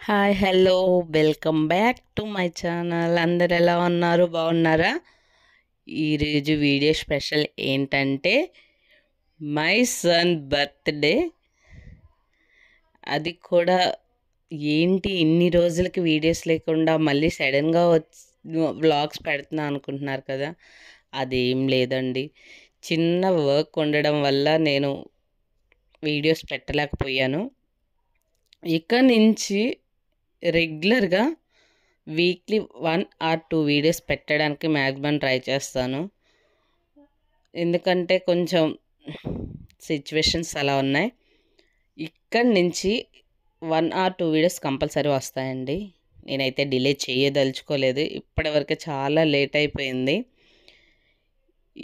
Hi hello welcome back to my channel. అందరు ఎలా ఉన్నారు? బాగున్నారా? ఈరోజు వీడియో స్పెషల్ ఏంటంటే మై సన్ బర్త్డే. అది కూడా ఏంటి ఇన్ని రోజులకి వీడియోస్ లేకుండా మళ్ళీ సడన్గా వ్లాగ్స్ పెడుతున్నా అనుకుంటున్నారు కదా. అదేం లేదండి, చిన్న వర్క్ ఉండడం వల్ల నేను వీడియోస్ పెట్టలేకపోయాను. ఇక నుంచి రెగ్యులర్గా వీక్లీ 1 or 2 వీడియోస్ పెట్టడానికి మ్యాక్సిమం ట్రై చేస్తాను. ఎందుకంటే కొంచెం సిచ్యువేషన్స్ అలా ఉన్నాయి. ఇక్కడి నుంచి 1 or 2 వీడియోస్ కంపల్సరీ వస్తాయండి. నేనైతే డిలే చేయదలుచుకోలేదు. ఇప్పటివరకు చాలా లేట్ అయిపోయింది.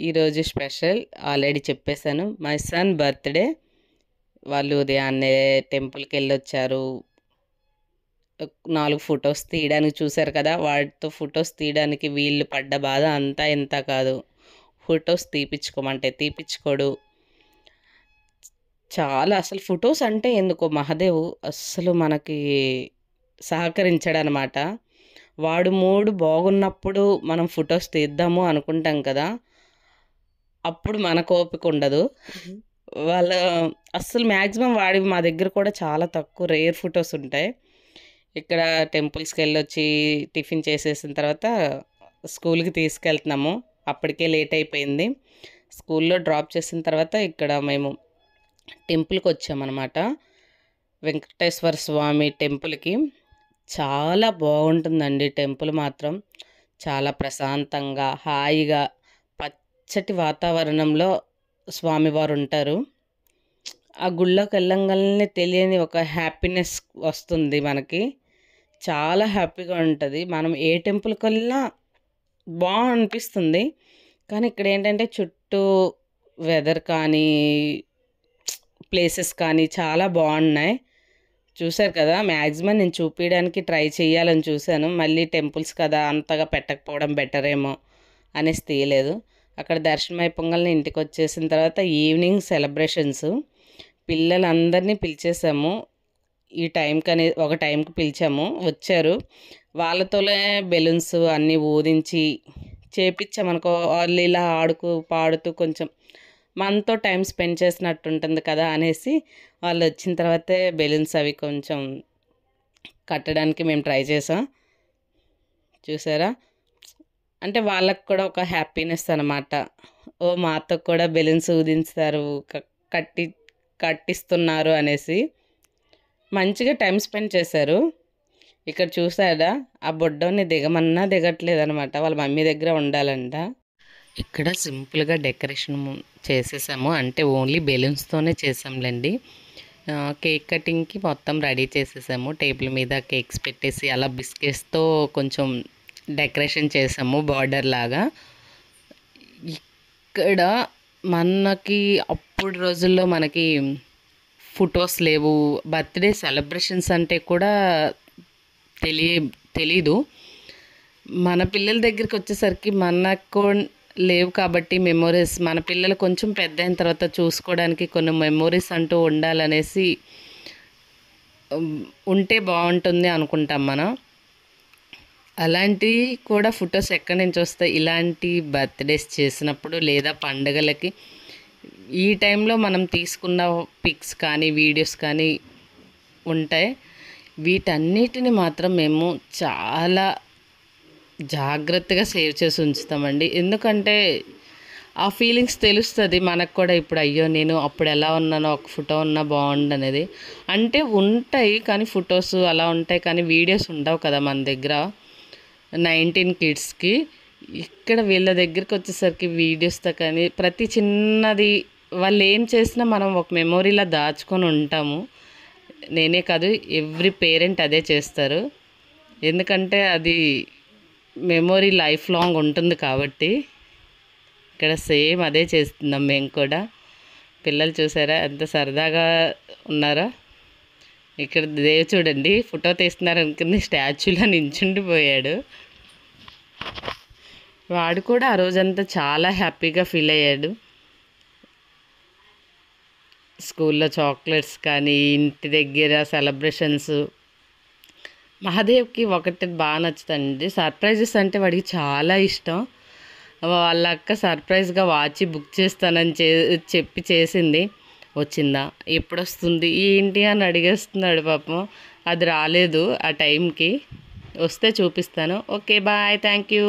ఈరోజు స్పెషల్ ఆల్రెడీ చెప్పేశాను, మై సన్ బర్త్డే. వాళ్ళు ఉదయాన్నే టెంపుల్కి వెళ్ళొచ్చారు. 4 ఫొటోస్ తీయడానికి చూశారు కదా. వాటితో ఫొటోస్ తీయడానికి వీళ్ళు పడ్డ బాధ అంతా ఇంత కాదు. ఫొటోస్ తీపిచ్చుకోమంటే తీపిచ్చుకోడు. చాలా అసలు ఫొటోస్ అంటే ఎందుకో మహాదేవ్ అస్సలు మనకి సహకరించాడనమాట. వాడు మూడు బాగున్నప్పుడు మనం ఫొటోస్ తీద్దాము అనుకుంటాం కదా, అప్పుడు మనకు ఓపిక ఉండదు. వాళ్ళ అస్సలు మ్యాక్సిమం వాడి మా దగ్గర కూడా చాలా తక్కువ రేర్ ఫొటోస్ ఉంటాయి. ఇక్కడ టెంపుల్స్కి వెళ్ళొచ్చి టిఫిన్ చేసేసిన తర్వాత స్కూల్కి తీసుకెళ్తున్నాము. అప్పటికే లేట్ అయిపోయింది. స్కూల్లో డ్రాప్ చేసిన తర్వాత ఇక్కడ మేము టెంపుల్కి వచ్చామన్నమాట. వెంకటేశ్వర స్వామి టెంపుల్కి. చాలా బాగుంటుందండి టెంపుల్ మాత్రం. చాలా ప్రశాంతంగా హాయిగా పచ్చటి వాతావరణంలో స్వామివారు ఉంటారు. ఆ గుళ్ళోకి వెళ్ళంగానే తెలియని ఒక హ్యాపీనెస్ వస్తుంది మనకి. చాలా హ్యాపీగా ఉంటుంది. మనం ఏ టెంపుల్కి వెళ్ళినా అనిపిస్తుంది. కానీ ఇక్కడ ఏంటంటే చుట్టూ వెదర్ కానీ ప్లేసెస్ కానీ చాలా బాగున్నాయి. చూశారు కదా, మ్యాక్సిమం నేను చూపించడానికి ట్రై చేయాలని చూశాను. మళ్ళీ టెంపుల్స్ కదా అంతగా పెట్టకపోవడం బెటర్ ఏమో అనేసి తీయలేదు. అక్కడ దర్శనం అయిపోగానే ఇంటికి వచ్చేసిన తర్వాత ఈవినింగ్ సెలబ్రేషన్స్. పిల్లలందరినీ పిలిచేసాము. ఈ టైంకి ఒక టైంకి పిలిచాము, వచ్చారు. వాళ్ళతోనే బెలూన్స్ అన్నీ ఊదించి చేపించామనుకో, వాళ్ళు ఇలా ఆడుతూ పాడుతూ కొంచెం మనతో టైం స్పెండ్ చేసినట్టు ఉంటుంది కదా అనేసి వాళ్ళు వచ్చిన తర్వాతే బెలూన్స్ అవి కొంచెం కట్టడానికి మేము ట్రై చేసాం. చూసారా, అంటే వాళ్ళకు కూడా ఒక హ్యాపీనెస్ అనమాట. ఓ మాతో కూడా బెలూన్స్ ఊదించుతారు, కట్టిస్తున్నారు అనేసి మంచిగా టైం స్పెండ్ చేశారు. ఇక్కడ చూసారా, ఆ బొడ్డోని దిగమన్నా దిగట్లేదనమాట. వాళ్ళ మమ్మీ దగ్గర ఉండాలంట. ఇక్కడ సింపుల్గా డెకరేషన్ చేసేసాము, అంటే ఓన్లీ బెలూన్స్తోనే చేసాంలేండి. కేక్ కటింగ్కి మొత్తం రెడీ చేసేసాము. టేబుల్ మీద కేక్స్ పెట్టేసి అలా బిస్కెట్స్తో కొంచెం డెకరేషన్ చేసాము బార్డర్ లాగా. ఇక్కడ మనకి అప్పుడు రోజుల్లో మనకి ఫొటోస్ లేవు, బర్త్డే సెలబ్రేషన్స్ అంటే కూడా తెలీదు. మన పిల్లల దగ్గరికి వచ్చేసరికి మనకు లేవు కాబట్టి మెమొరీస్ మన పిల్లలు కొంచెం పెద్ద అయిన తర్వాత చూసుకోవడానికి కొన్ని మెమొరీస్ అంటూ ఉండాలనేసి ఉంటే బాగుంటుంది అనుకుంటాం మనం. అలాంటివి కూడా ఫొటోస్ ఎక్కడి నుంచి వస్తాయి? ఇలాంటి బర్త్డేస్ చేసినప్పుడు లేదా పండుగలకి ఈ టైంలో మనం తీసుకున్న పిక్స్ కానీ వీడియోస్ కానీ ఉంటాయి. వీటన్నిటిని మాత్రం మేము చాలా జాగ్రత్తగా సేవ్ చేసి ఉంచుతామండి. ఎందుకంటే ఆ ఫీలింగ్స్ తెలుస్తుంది మనకు కూడా. ఇప్పుడు అయ్యో నేను అప్పుడు ఎలా ఉన్నానో ఒక ఫోటో ఉన్నా బాగుండు అనేది. అంటే ఉంటాయి కానీ ఫొటోస్ అలా ఉంటాయి కానీ వీడియోస్ ఉండవు కదా మన దగ్గర 19 కిడ్స్కి. ఇక్కడ వీళ్ళ దగ్గరికి వచ్చేసరికి వీడియోస్తో కానీ ప్రతి చిన్నది వాళ్ళు ఏం చేసినా మనం ఒక మెమొరీలా దాచుకొని ఉంటాము. నేనే కాదు, ఎవ్రీ పేరెంట్ అదే చేస్తారు. ఎందుకంటే అది మెమొరీ లైఫ్ లాంగ్ ఉంటుంది కాబట్టి. ఇక్కడ సేమ్ అదే చేస్తున్నాం మేము కూడా. పిల్లలు చూసారా ఎంత సరదాగా ఉన్నారో. ఇక్కడ దేవ్ చూడండి, ఫోటో తీస్తున్నారు అనుకుని స్టాచ్యూలో నించుండిపోయాడు. వాడు కూడా ఆ రోజంతా చాలా హ్యాపీగా ఫీల్ అయ్యాడు. స్కూల్లో చాక్లెట్స్ కానీ ఇంటి దగ్గర సెలబ్రేషన్స్ మహాదేవ్కి ఒకటి బాగా నచ్చుతుంది, సర్ప్రైజెస్ అంటే వాడికి చాలా ఇష్టం. వాళ్ళ అక్క సర్ప్రైజ్గా వాచ్ బుక్ చేస్తానని చెప్పి చేసింది. వచ్చిందా, ఎప్పుడు వస్తుంది ఏంటి అని అడిగేస్తున్నాడు పాపం. అది రాలేదు ఆ టైంకి, వస్తే చూపిస్తాను. Okay bye, thank you.